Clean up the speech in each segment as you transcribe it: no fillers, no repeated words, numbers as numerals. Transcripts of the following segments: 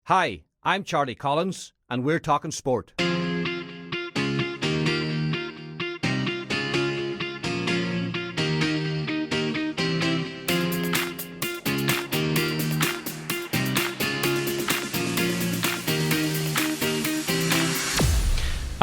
Hi, I'm Charlie Collins, and we're talking sport.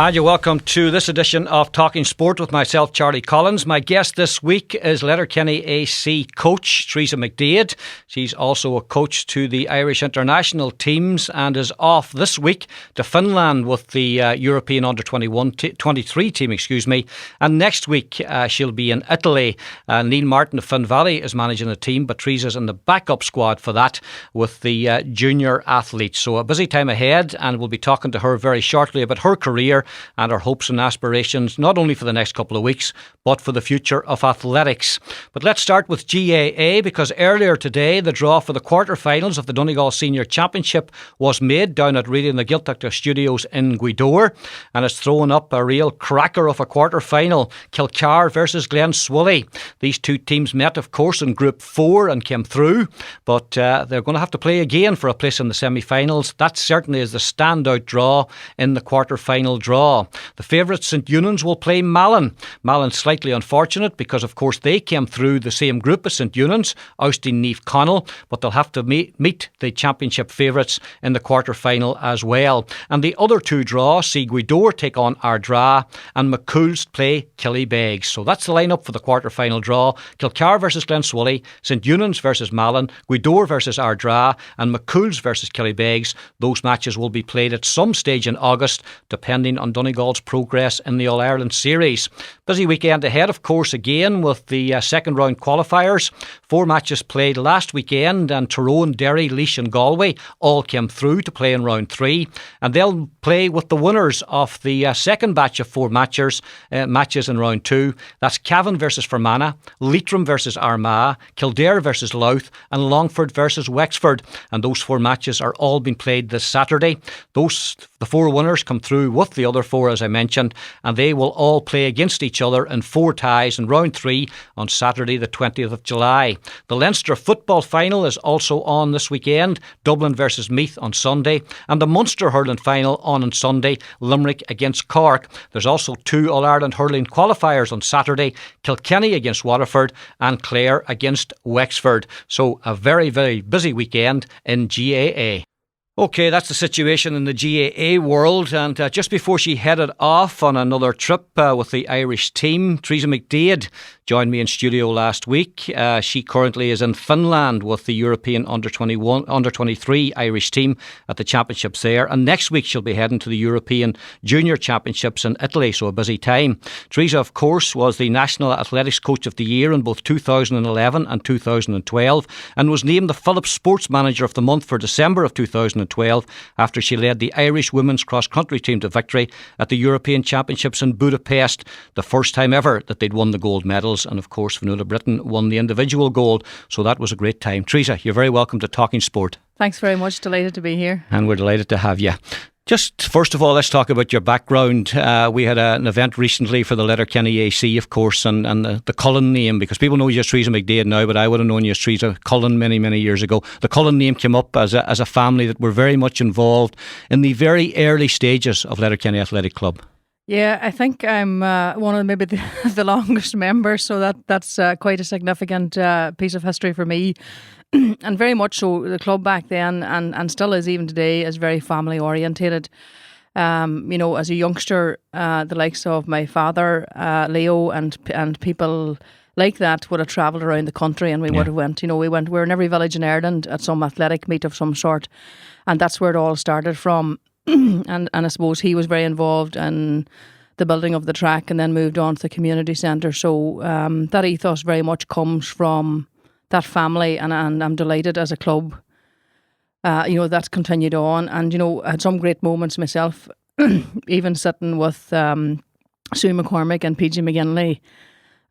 And you're welcome to this edition of Talking Sport with myself, Charlie Collins. My guest this week is Letterkenny AC coach Teresa McDaid. She's also a coach to the Irish international teams and is off this week to Finland with the European Under-23 team, And next week she'll be in Italy. Neil Martin of Finn Valley is managing the team, but Teresa's in the backup squad for that with the junior athletes. So a busy time ahead, and we'll be talking to her very shortly about her career and our hopes and aspirations, not only for the next couple of weeks, but for the future of athletics. But let's start with GAA, because earlier today, the draw for the quarterfinals of the Donegal Senior Championship was made down at Radio na Gaeltachta Studios in Gweedore, and it's thrown up a real cracker of a quarterfinal. Kilcar versus Glen Swilly. These two teams met, of course, in Group 4 and came through, but they're going to have to play again for a place in the semi-finals. That certainly is the standout draw in the quarter-final draw. The favourites, St Eunan's, will play Malin. Malin slightly unfortunate because, of course, they came through the same group as St Eunan's, ousting Niamh Connell, but they'll have to meet the championship favourites in the quarter-final as well. And the other two draws see Gweedore take on Ardra and McCool's play Killybegs. So that's the lineup for the quarter-final draw. Kilcar versus Glen Swilly, St Eunan's versus Malin, Gweedore versus Ardra and McCool's versus Killybegs. Those matches will be played at some stage in August, depending on Donegal's progress in the All-Ireland Series. Busy weekend ahead, of course, again with the second round qualifiers. 4 matches played last weekend, and Tyrone, Derry, Laois and Galway all came through to play in round 3, and they'll play with the winners of the second batch of 4 matches in round 2. That's Cavan versus Fermanagh, Leitrim versus Armagh, Kildare versus Louth and Longford versus Wexford, and those 4 matches are all being played this Saturday. The 4 winners come through with the other 4, as I mentioned, and they will all play against each other in 4 ties in round 3 on Saturday the 20th of July. The Leinster football final is also on this weekend, Dublin versus Meath on Sunday, and the Munster hurling final on Sunday, Limerick against Cork. There's also 2 All-Ireland hurling qualifiers on Saturday, Kilkenny against Waterford and Clare against Wexford. So a very, very busy weekend in GAA. OK, that's the situation in the GAA world. And just before she headed off on another trip with the Irish team, Teresa McDaid joined me in studio last week. She currently is in Finland with the European Under-23 Irish team at the championships there. And next week she'll be heading to the European Junior Championships in Italy, so a busy time. Teresa, of course, was the National Athletics Coach of the Year in both 2011 and 2012 and was named the Phillips Sports Manager of the Month for December of 2012 after she led the Irish women's cross-country team to victory at the European Championships in Budapest, the first time ever that they'd won the gold medals. And of course, Fionnuala Britton won the individual gold, so that was a great time. Teresa, you're very welcome to Talking Sport. Thanks very much, delighted to be here. And we're delighted to have you. Just first of all, let's talk about your background. We had an event recently for the Letterkenny AC, of course, and the Colling name, because people know you as Teresa McDaid now, but I would have known you as Teresa Colling many, many years ago. The Colling name came up as a family that were very much involved in the very early stages of Letterkenny Athletic Club. Yeah, I think I'm one of maybe the longest members, so that's quite a significant piece of history for me. And very much so, the club back then and still is even today is very family orientated. As a youngster, the likes of my father, Leo, and people like that would have travelled around the country, and we would have went. We were in every village in Ireland at some athletic meet of some sort, and that's where it all started from. And I suppose he was very involved in the building of the track and then moved on to the community centre. So that ethos very much comes from that family, and I'm delighted as a club, that's continued on. And, I had some great moments myself, even sitting with Sue McCormick and PG McGinley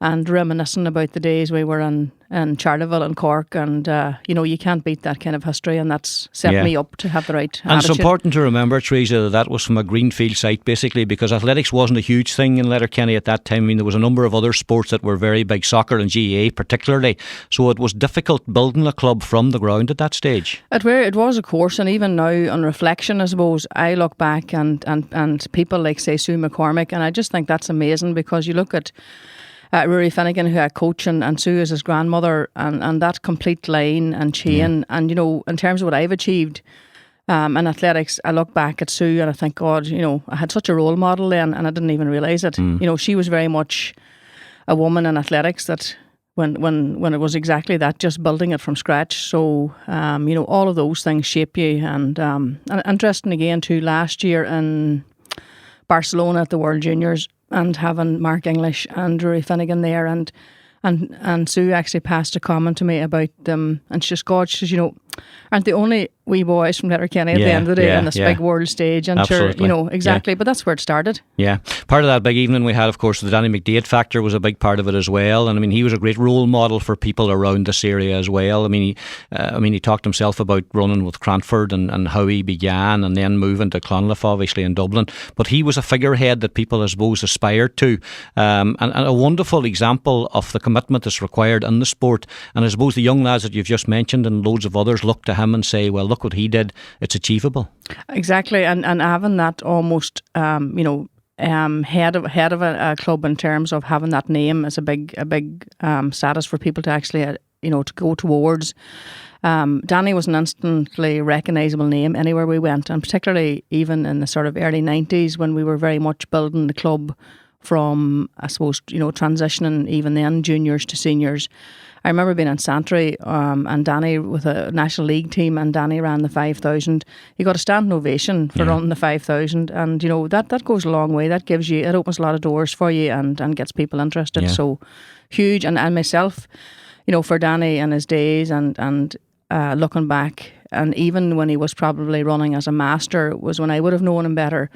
and reminiscing about the days we were in Charleville and Cork, and you can't beat that kind of history, and that's set me up to have the right And attitude. it's important to remember, Teresa, that was from a greenfield site basically, because athletics wasn't a huge thing in Letterkenny at that time. I mean, there was a number of other sports that were very big, soccer and GAA particularly, so it was difficult building a club from the ground at that stage. It was, of course, and even now on reflection, I suppose, I look back and people like, say, Sue McCormick, and I just think that's amazing, because you look at Rory Finnegan, who I coach, and Sue is his grandmother, and that complete line and chain. And, in terms of what I've achieved in athletics, I look back at Sue and I think, God, I had such a role model then, and I didn't even realise it. She was very much a woman in athletics that when it was exactly that, just building it from scratch. So, all of those things shape you. And interesting again too, last year in Barcelona at the World Juniors, and having Mark English and Rory Finnegan there, and Sue actually passed a comment to me about them, and she just, God, she says, aren't the only wee boys from Letterkenny at the end of the day on this big world stage, and absolutely. Sure, exactly, but that's where it started. Yeah, part of that big evening we had, of course, the Danny McDaid factor was a big part of it as well, and I mean, he was a great role model for people around this area as well. I mean, he talked himself about running with Cranford and how he began, and then moving to Clonliffe, obviously in Dublin, but he was a figurehead that people, I suppose, aspired to, and a wonderful example of the commitment that's required in the sport. And I suppose the young lads that you've just mentioned and loads of others look to him and say, well, look what he did, it's achievable. Exactly, and having that almost head of a club in terms of having that name is a big status for people to actually to go towards. Danny was an instantly recognisable name anywhere we went, and particularly even in the sort of early 90s when we were very much building the club from, I suppose, transitioning even then juniors to seniors. I remember being in Santry and Danny with a National League team, and Danny ran the 5,000. He got a standing ovation for running the 5,000, and that goes a long way. That gives you, it opens a lot of doors for you and gets people interested. Yeah. So huge, and myself, for Danny and his days and looking back, and even when he was probably running as a master was when I would have known him better.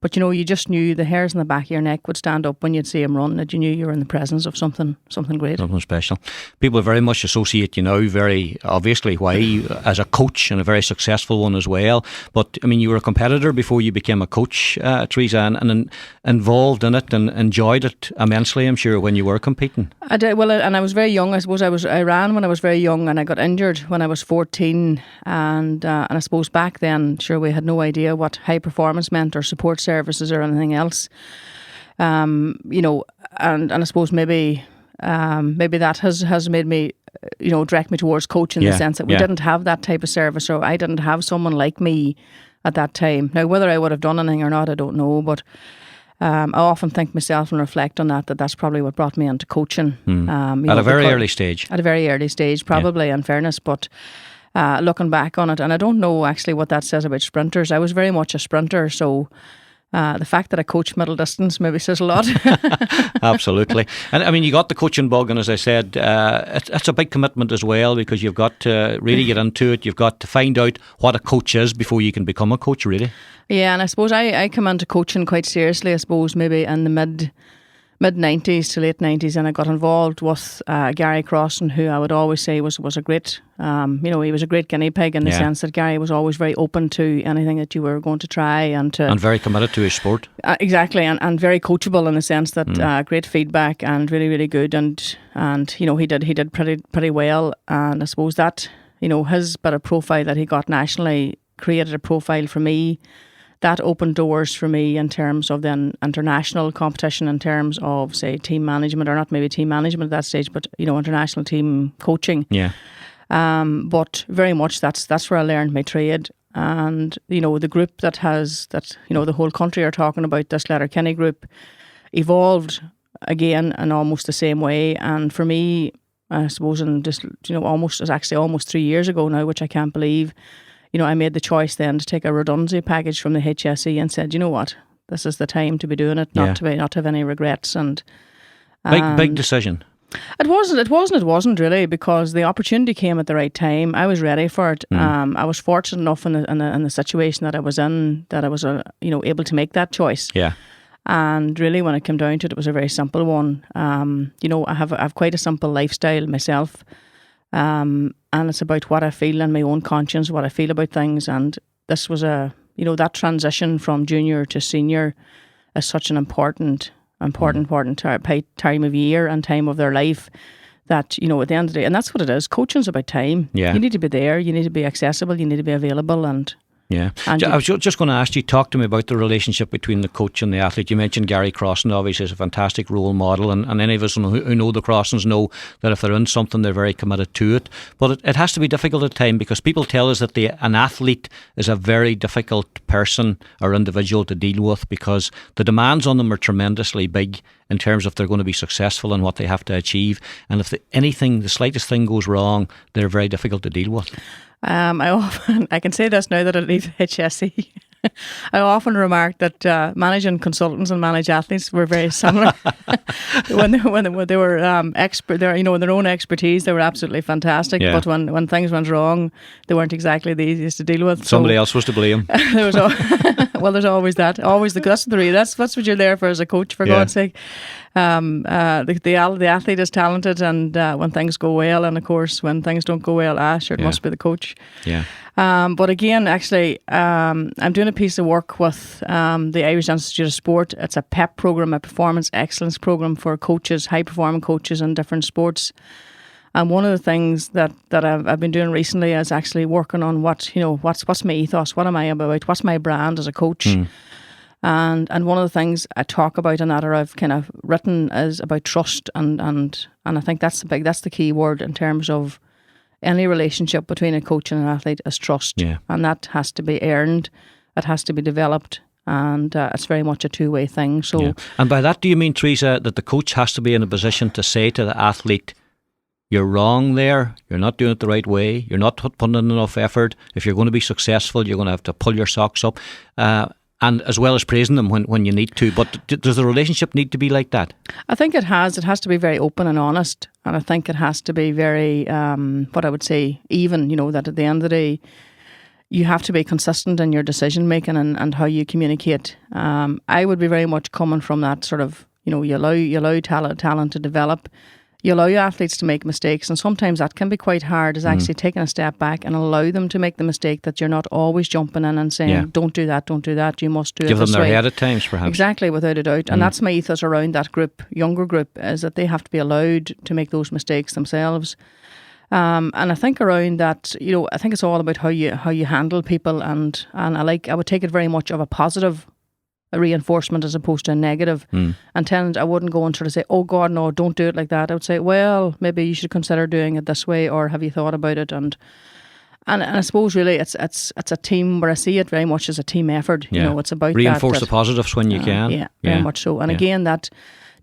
But you just knew the hairs on the back of your neck would stand up when you'd see him run, that you knew you were in the presence of something great. Something special. People very much associate you now, very obviously, why as a coach, and a very successful one as well. But I mean, you were a competitor before you became a coach, Teresa, and involved in it and enjoyed it immensely, I'm sure, when you were competing. I did, well, and I was very young. I suppose I ran when I was very young, and I got injured when I was 14. And I suppose back then, sure, we had no idea what high performance meant or support services or anything else, and I suppose maybe that has made me, direct me towards coaching in the sense that we didn't have that type of service, or I didn't have someone like me at that time. Now, whether I would have done anything or not, I don't know, but I often think myself and reflect on that's probably what brought me into coaching. At a very early stage. At a very early stage, probably, in fairness, but looking back on it, and I don't know actually what that says about sprinters. I was very much a sprinter, so the fact that I coach middle distance maybe says a lot. Absolutely. And I mean, you got the coaching bug, and as I said, it's a big commitment as well, because you've got to really get into it. You've got to find out what a coach is before you can become a coach, really. Yeah, and I suppose I come into coaching quite seriously, I suppose, maybe in the mid-90s to late 90s, and I got involved with Gary Crossan, who I would always say was a great, he was a great guinea pig in the sense that Gary was always very open to anything that you were going to try, and very committed to his sport. Exactly, and very coachable in the sense that great feedback and really, really good, and he did pretty well, and I suppose that his bit of profile that he got nationally created a profile for me. That opened doors for me in terms of then international competition, in terms of, say, team management, or not maybe team management at that stage, but international team coaching. Yeah. But very much that's where I learned my trade, and the group that the whole country are talking about, this Letterkenny group, evolved again in almost the same way. And for me, I suppose in just almost 3 years ago now, which I can't believe. I made the choice then to take a redundancy package from the HSE and said, you know what, this is the time to be doing it, not to have any regrets. And big decision. It wasn't really, because the opportunity came at the right time. I was ready for it. I was fortunate enough in the situation that I was in, that I was able to make that choice. Yeah. And really, when it came down to it, it was a very simple one. I have quite a simple lifestyle myself. And it's about what I feel in my own conscience, what I feel about things. And this was that transition from junior to senior is such an important time of year and time of their life that, at the end of the day, and that's what it is. Coaching's about time. Yeah. You need to be there, you need to be accessible, you need to be available, and yeah. I was just going to ask you, talk to me about the relationship between the coach and the athlete. You mentioned Gary Crossan, obviously, is a fantastic role model, and any of us who know the Crossans know that if they're in something, they're very committed to it. But it has to be difficult at times, because people tell us that an athlete is a very difficult person or individual to deal with, because the demands on them are tremendously big in terms of they're going to be successful in what they have to achieve. And if the slightest thing goes wrong, they're very difficult to deal with. I can say this now that I leave HSE. I often remark that managing consultants and managed athletes were very similar. when they were expert, in their own expertise, they were absolutely fantastic. Yeah. But when things went wrong, they weren't exactly the easiest to deal with. Somebody else was to blame. There's always that. That's what you're there for as a coach, for God's sake. The athlete is talented, and when things go well, and of course when things don't go well, it must be the coach. Yeah. But again, actually, I'm doing a piece of work with the Irish Institute of Sport. It's a PEP program, a performance excellence program for coaches, high performing coaches in different sports. And one of the things that I've been doing recently is actually working on what's my ethos, what am I about, what's my brand as a coach. And one of the things I talk about in that, or I've kind of written, is about trust, and I think that's the key word in terms of any relationship between a coach and an athlete is trust. Yeah. And that has to be earned, it has to be developed, and it's very much a two-way thing. So, yeah. And by that, do you mean, Teresa, that the coach has to be in a position to say to the athlete, you're wrong there, you're not doing it the right way, you're not putting in enough effort, if you're going to be successful, you're going to have to pull your socks up, and as well as praising them when you need to. But does the relationship need to be like that? I think it has. It has to be very open and honest. And I think it has to be very, what I would say, even, that at the end of the day, you have to be consistent in your decision making and how you communicate. I would be very much coming from that sort of, you allow talent to develop. You allow athletes to make mistakes, and sometimes that can be quite hard, is actually taking a step back and allow them to make the mistake, that you're not always jumping in and saying, don't do that, you must do it this way. Give them their head at times, perhaps. Exactly, without a doubt. And that's my ethos around that group, younger group, is that they have to be allowed to make those mistakes themselves. And I think around that, I think it's all about how you handle people, and I would take it very much of a positive reinforcement as opposed to a negative. And I wouldn't go and sort of say, oh God, no, don't do it like that. I would say, well, maybe you should consider doing it this way, or have you thought about it? And I suppose really it's a team, where I see it very much as a team effort. It's about reinforce the positives when you can. Yeah, very much so. And again, that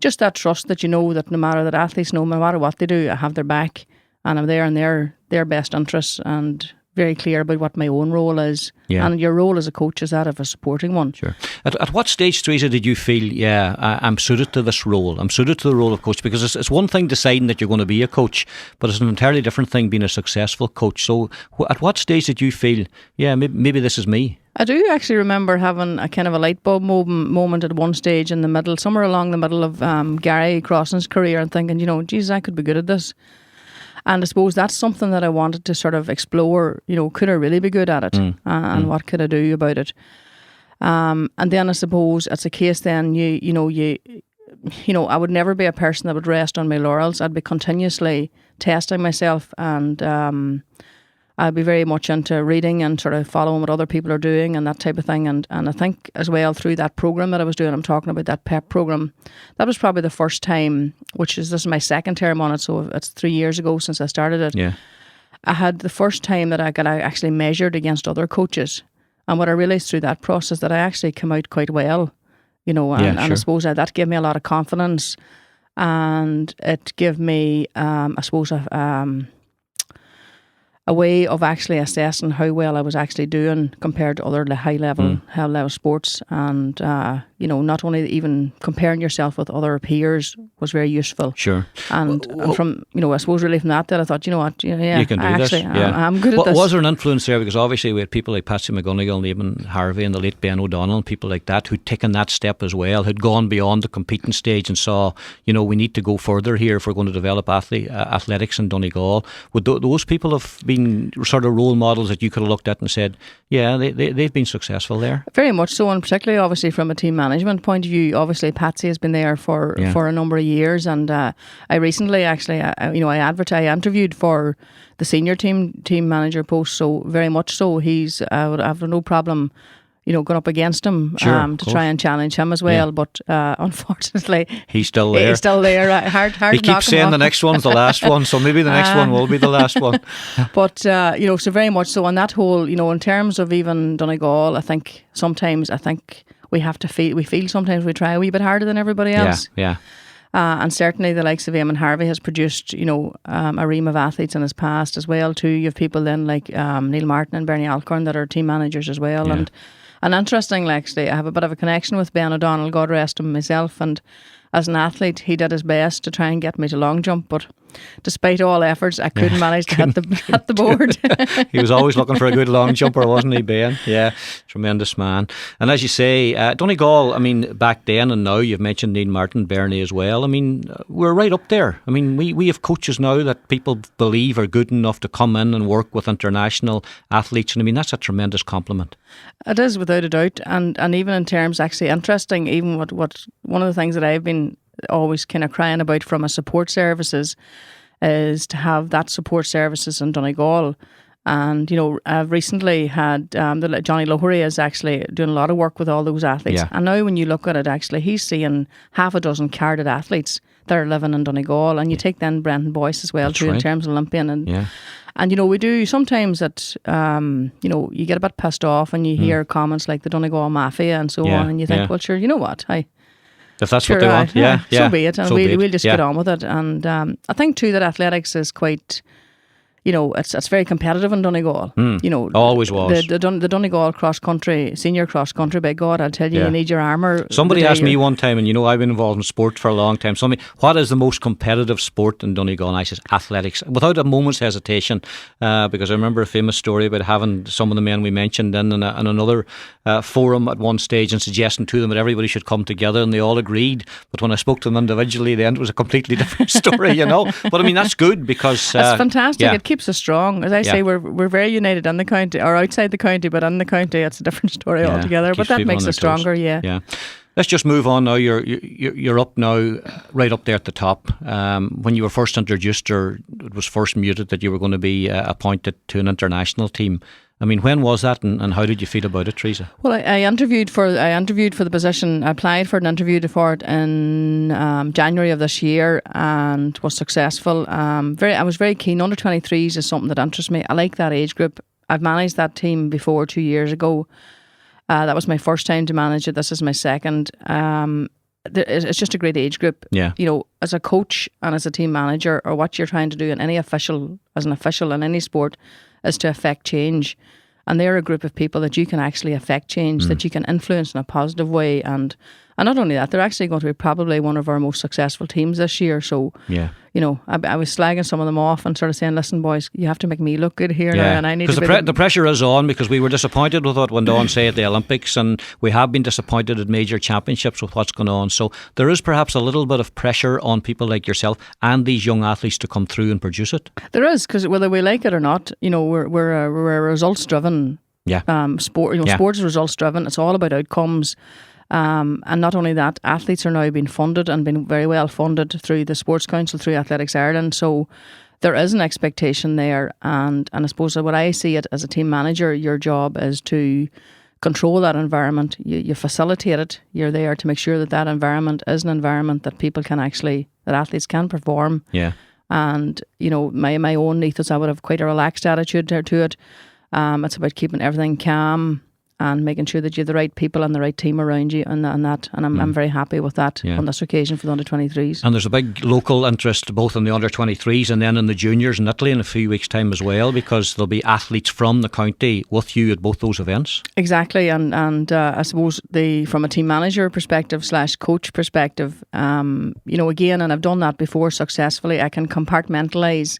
trust that that no matter that athletes know, no matter what they do, I have their back, and I'm there in their best interests, and very clear about what my own role is. Yeah. And your role as a coach is that of a supporting one. Sure. At what stage, Teresa, did you feel, I'm suited to this role? I'm suited to the role of coach? Because it's one thing deciding that you're going to be a coach, but it's an entirely different thing being a successful coach. So at what stage did you feel, maybe this is me? I do actually remember having a kind of a light bulb moment at one stage in the middle, somewhere along the middle of Gary Crossan's career, and thinking, geez, I could be good at this. And I suppose that's something that I wanted to sort of explore, could I really be good at it? And what could I do about it? And then I suppose it's a case then, I would never be a person that would rest on my laurels. I'd be continuously testing myself, and I'd be very much into reading and sort of following what other people are doing and that type of thing. And I think as well, through that program that I was doing, I'm talking about that PEP program, that was probably the first time, this is my second term on it, so it's 3 years ago since I started it. Yeah. I had the first time that I got actually measured against other coaches. And what I realised through that process, that I actually came out quite well, and I suppose that gave me a lot of confidence, and it gave me, I suppose, a way of actually assessing how well I was actually doing compared to other high level sports, and not only even comparing yourself with other peers was very useful. Sure. And from, I suppose really from that I thought, you know what, you can do this. I'm good at this. Was there an influence there? Because obviously we had people like Patsy McGonigal and even Harvey and the late Ben O'Donnell and people like that who'd taken that step as well, who'd gone beyond the competing stage and saw, we need to go further here if we're going to develop athletics in Donegal. Would those people have been sort of role models that you could have looked at and said, yeah, they've been successful there? Very much so, and particularly obviously from a team management point of view. Obviously Patsy has been there for a number of years, and I recently actually I interviewed for the senior team manager post, so very much so I would have no problem going up against him to try and challenge him as well. But unfortunately, he's still there. He's still there. Hard he keeps saying the next one's the last one, so maybe the next one will be the last one. But so very much so on that whole, in terms of even Donegal, I think sometimes we feel sometimes we try a wee bit harder than everybody else. Yeah. And certainly the likes of Eamon Harvey has produced, a ream of athletes in his past as well too. You have people then like Neil Martin and Bernie Alcorn that are team managers as well. Yeah. And interestingly, actually, I have a bit of a connection with Ben O'Donnell, God rest him, myself. And as an athlete, he did his best to try and get me to long jump, but despite all efforts, I couldn't manage to hit the board. He was always looking for a good long jumper, wasn't he, Ben? Yeah, tremendous man. And as you say, Donegal, back then and now, you've mentioned Neil Martin, Bernie as well. We're right up there. We have coaches now that people believe are good enough to come in and work with international athletes. And that's a tremendous compliment. It is, without a doubt. And even in terms, actually interesting, even what one of the things that I've been always kind of crying about from a support services is to have that support services in Donegal. And I've recently had Johnny Lowery is actually doing a lot of work with all those athletes. Yeah. And now when you look at it, actually he's seeing half a dozen carded athletes that are living in Donegal. And you take then Brendan Boyce as well. That's too, right. In terms of Olympian. And we do sometimes that you get a bit pissed off and you hear comments like the Donegal Mafia and so on, and you think, well, sure, you know what, if that's what they want, so be it, and we'll just get on with it. And I think too that athletics is quite, it's very competitive in Donegal. Always was. The Donegal senior cross country. By God, I'll tell you, you need your armour. Somebody asked me one time, and I've been involved in sport for a long time. Somebody, what is the most competitive sport in Donegal? And I said athletics, without a moment's hesitation, because I remember a famous story about having some of the men we mentioned in another forum at one stage and suggesting to them that everybody should come together, and they all agreed. But when I spoke to them individually, then it was a completely different story, But that's good because that's fantastic. It keeps us strong. As I say, we're very united in the county or outside the county, but in the county it's a different story altogether. But that makes us stronger. Yeah. Let's just move on now. You're up now, right up there at the top. When you were first introduced, or it was first muted that you were going to be appointed to an international team. When was that, and how did you feel about it, Teresa? Well, I interviewed for the position. I applied for an interview for it in January of this year and was successful. I was very keen. Under 23s is something that interests me. I like that age group. I've managed that team before 2 years ago. That was my first time to manage it. This is my second. It's just a great age group. Yeah. As a coach and as a team manager, or what you're trying to do as an official in any sport, is to affect change. And they're a group of people that you can actually affect change, that you can influence in a positive way. And not only that, they're actually going to be probably one of our most successful teams this year. So, I was slagging some of them off and sort of saying, listen, boys, you have to make me look good here now, and I need to be... the pressure is on, because we were disappointed with what went on, say, at the Olympics, and we have been disappointed at major championships with what's going on. So there is perhaps a little bit of pressure on people like yourself and these young athletes to come through and produce it. There is, because whether we like it or not, we're a results-driven sport. Sport is results-driven. It's all about outcomes. And not only that, athletes are now being funded and been very well funded through the Sports Council, through Athletics Ireland. So there is an expectation there. And I suppose what I see it as a team manager, your job is to control that environment. You facilitate it. You're there to make sure that environment is an environment that people can that athletes can perform. Yeah. And, my own ethos, I would have quite a relaxed attitude to it. It's about keeping everything calm and making sure that you have the right people and the right team around you and that. And I'm very happy with that on this occasion for the under-23s. And there's a big local interest both in the under-23s and then in the juniors in Italy in a few weeks' time as well, because there'll be athletes from the county with you at both those events. Exactly, and I suppose from a team manager perspective / coach perspective, again, and I've done that before successfully, I can compartmentalise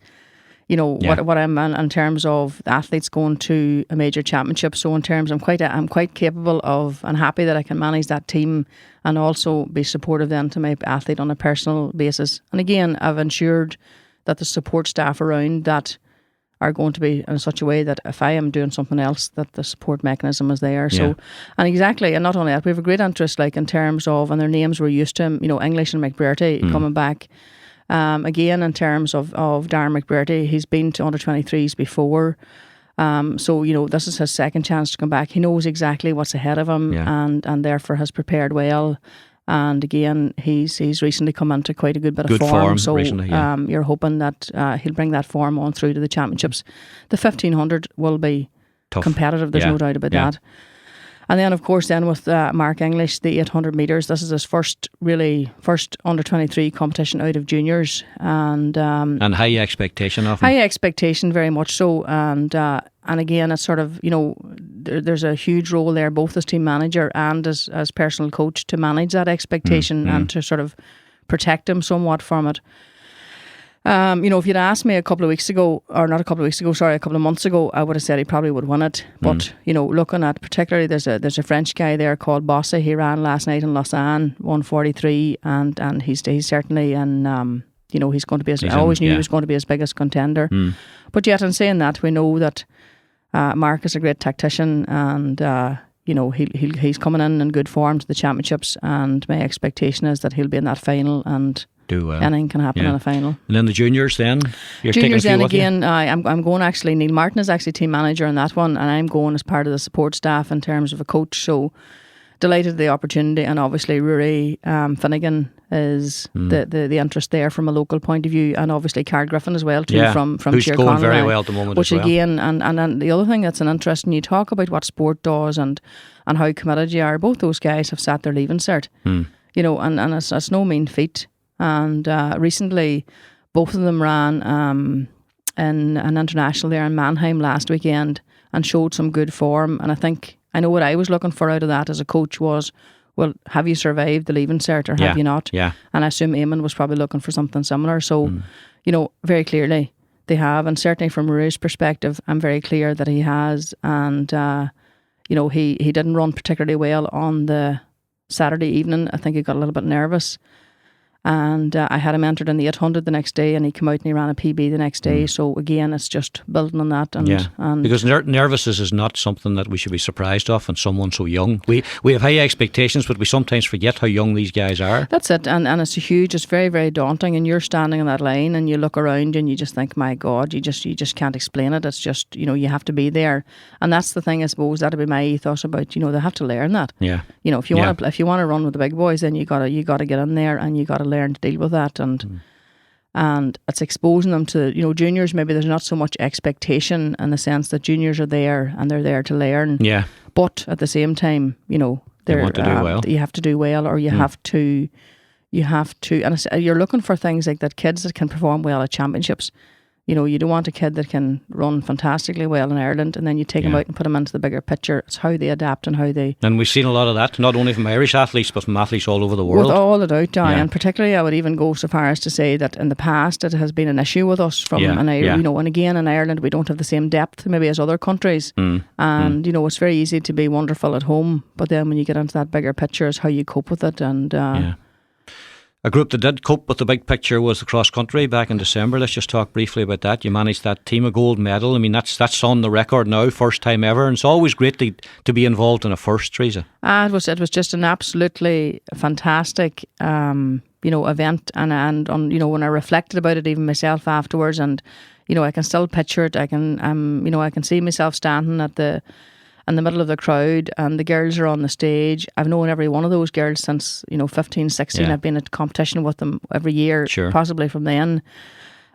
what I'm in terms of the athletes going to a major championship. So in terms, I'm quite capable of and happy that I can manage that team and also be supportive then to my athlete on a personal basis. And again, I've ensured that the support staff around that are going to be in such a way that if I am doing something else, that the support mechanism is there. So, and exactly, and not only that, we have a great interest, like in terms of, and their names we're used to, English and McBurty coming back. Again, in terms of Darren McBurty, he's been to under-23s before. So, this is his second chance to come back. He knows exactly what's ahead of him and therefore has prepared well. And again, he's recently come into quite a good bit of form. So recently, you're hoping that he'll bring that form on through to the championships. The 1500 will be tough, competitive, there's no doubt about that. And then, of course, with Mark English, the 800 metres, this is his first under-23 competition out of juniors. And high expectation of him. High expectation, very much so. And again, it's sort of, there's a huge role there, both as team manager and as personal coach, to manage that expectation and to sort of protect him somewhat from it. If you'd asked me a couple of months ago, I would have said he probably would win it. But, looking at particularly, there's a French guy there called Bosse. He ran last night in Lausanne, 1:43, and he's certainly he's going to be, I always knew he was going to be his biggest contender. But yet in saying that, we know that Mark is a great tactician and, he's coming in good form to the championships, and my expectation is that he'll be in that final and do well. Anything can happen in a final. And then the juniors then? Juniors then again, I'm going actually, Neil Martin is actually team manager in that one, and I'm going as part of the support staff in terms of a coach. So delighted with the opportunity, and obviously Rory Finnegan is the interest there from a local point of view, and obviously Carl Griffin as well too, from who's Cheer going Conley, very well at the moment which as well. Again, and the other thing that's an interest, when you talk about what sport does and how committed you are, both those guys have sat their leaving cert, and it's no mean feat. And recently, both of them ran in an international there in Mannheim last weekend and showed some good form. And I know what I was looking for out of that as a coach was, well, have you survived the leaving cert or have you not? Yeah. And I assume Eamon was probably looking for something similar. So, very clearly they have. And certainly from Rui's perspective, I'm very clear that he has. And, he didn't run particularly well on the Saturday evening. I think he got a little bit nervous. And I had him entered in the 800 the next day, and he came out and he ran a PB the next day. So again, it's just building on that. And because nervousness is not something that we should be surprised of in someone so young. We have high expectations, but we sometimes forget how young these guys are. That's it, and it's it's very, very daunting. And you're standing on that line, and you look around, and you just think, my God, you just can't explain it. It's just you have to be there, and that's the thing. I suppose that'd be my ethos about they have to learn that. Yeah. If you want to run with the big boys, then you gotta get in there, and you gotta learn to deal with that, and it's exposing them to juniors. Maybe there's not so much expectation in the sense that juniors are there and they're there to learn. Yeah. But at the same time, they want to do well. You have to do well, or you have to, and you're looking for things like that. Kids that can perform well at championships. You don't want a kid that can run fantastically well in Ireland and then you take them out and put them into the bigger picture. It's how they adapt and how they... And we've seen a lot of that, not only from Irish athletes, but from athletes all over the world. With all the doubt, and particularly I would even go so far as to say that in the past it has been an issue with us and again in Ireland we don't have the same depth maybe as other countries. It's very easy to be wonderful at home, but then when you get into that bigger picture is how you cope with it. And a group that did cope with the big picture was the cross country back in December. Let's just talk briefly about that. You managed that team, a gold medal. I mean, that's on the record now, first time ever, and it's always great to be involved in a first, Teresa. It was just an absolutely fantastic event, and when I reflected about it even myself afterwards, and I can still picture it. I can see myself standing in the middle of the crowd, and the girls are on the stage. I've known every one of those girls since 15, 16. I've been at competition with them every year, possibly from then.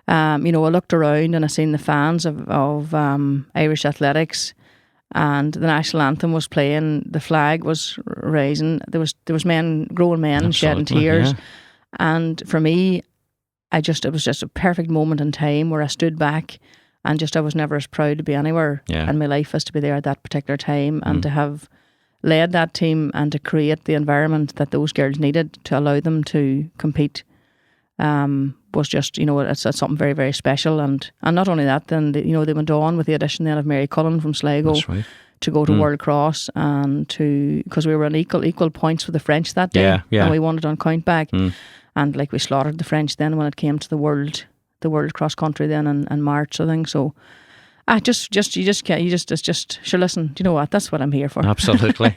I looked around and I seen the fans of Irish athletics, and the national anthem was playing, the flag was rising. There was grown men Absolutely, shedding tears, yeah. and for me, it was just a perfect moment in time where I stood back, and I was never as proud to be anywhere in my life as to be there at that particular time, and to have led that team and to create the environment that those girls needed to allow them to compete. Was just, it's something very, very special. And not only that, then, they went on with the addition then of Mary Colling from Sligo. That's right. To go to World Cross, and because we were on equal points with the French that day. Yeah. And we won it on count back. And we slaughtered the French then when it came to the world cross country then in March, I think. So sure, listen, do you know what? That's what I'm here for. Absolutely.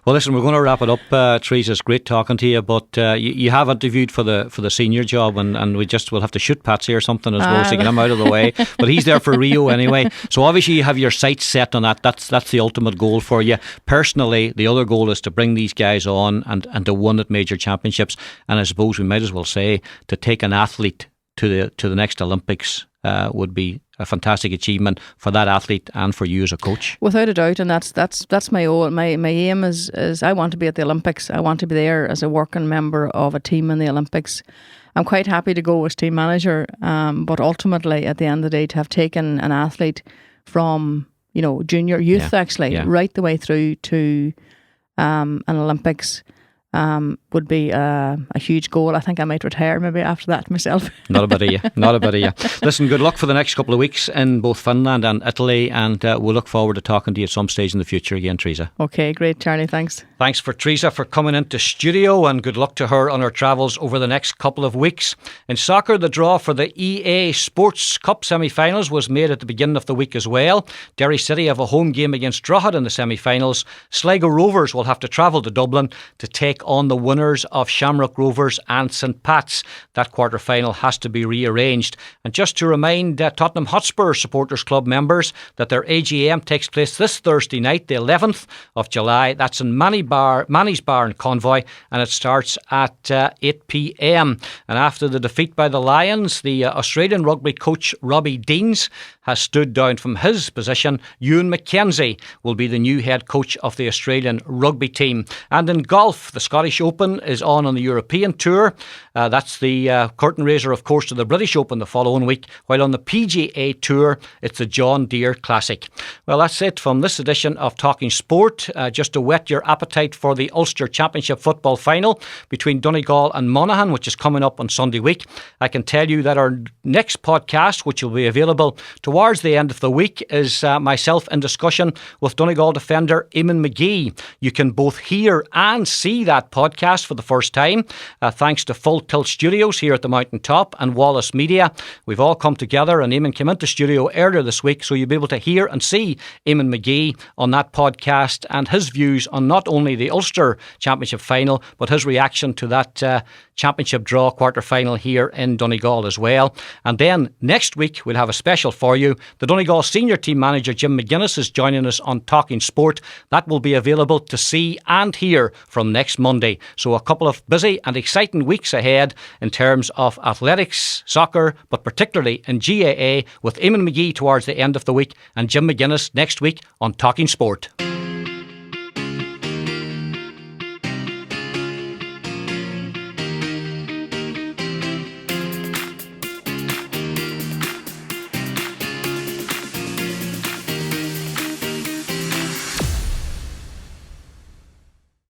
Well, listen, we're going to wrap it up. Teresa, it's great talking to you, but you have interviewed for the senior job, and we'll have to shoot Patsy or something as well to get him out of the way. But he's there for Rio anyway. So obviously you have your sights set on that. That's the ultimate goal for you. Personally, the other goal is to bring these guys on and to win at major championships. And I suppose we might as well say to take an athlete to the next Olympics would be a fantastic achievement for that athlete and for you as a coach. Without a doubt, and that's my aim is I want to be at the Olympics. I want to be there as a working member of a team in the Olympics. I'm quite happy to go as team manager, but ultimately at the end of the day, to have taken an athlete from junior youth right the way through to an Olympics would be a huge goal. I think I might retire maybe after that myself. Not a bit of you. Listen, good luck for the next couple of weeks in both Finland and Italy, and we'll look forward to talking to you at some stage in the future again, Teresa. Okay, great, Charlie, thanks. Thanks for Teresa for coming into studio, and good luck to her on her travels over the next couple of weeks. In soccer, the draw for the EA Sports Cup semi-finals was made at the beginning of the week as well. Derry City have a home game against Drogheda in the semi-finals. Sligo Rovers will have to travel to Dublin to take on the winners of Shamrock Rovers and St Pat's. That quarter-final has to be rearranged. And just to remind Tottenham Hotspur Supporters Club members that their AGM takes place this Thursday night, the 11th of July. That's in Manny's Bar in Convoy, and it starts at 8 p.m. And after the defeat by the Lions, the Australian rugby coach Robbie Deans has stood down from his position. Ewan McKenzie will be the new head coach of the Australian rugby team. And in golf, the Scottish Open is on the European Tour. That's the curtain raiser, of course, to the British Open the following week, while on the PGA Tour, it's the John Deere Classic. Well, that's it from this edition of Talking Sport. Just to whet your appetite for the Ulster Championship football final between Donegal and Monaghan, which is coming up on Sunday week, I can tell you that our next podcast, which will be available towards the end of the week, is myself in discussion with Donegal defender Eamon McGee. You can both hear and see that podcast for the first time, thanks to Full Tilt Studios here at the Mountain Top and Wallace Media. We've all come together, and Eamon came into studio earlier this week, so you'll be able to hear and see Eamon McGee on that podcast and his views on not only the Ulster Championship final, but his reaction to that championship draw quarter-final here in Donegal as well. And then next week we'll have a special for you. The Donegal senior team manager Jim McGuinness is joining us on Talking Sport. That will be available to see and hear from next Monday. So a couple of busy and exciting weeks ahead in terms of athletics, soccer, but particularly in GAA, with Eamon McGee towards the end of the week and Jim McGuinness next week on Talking Sport.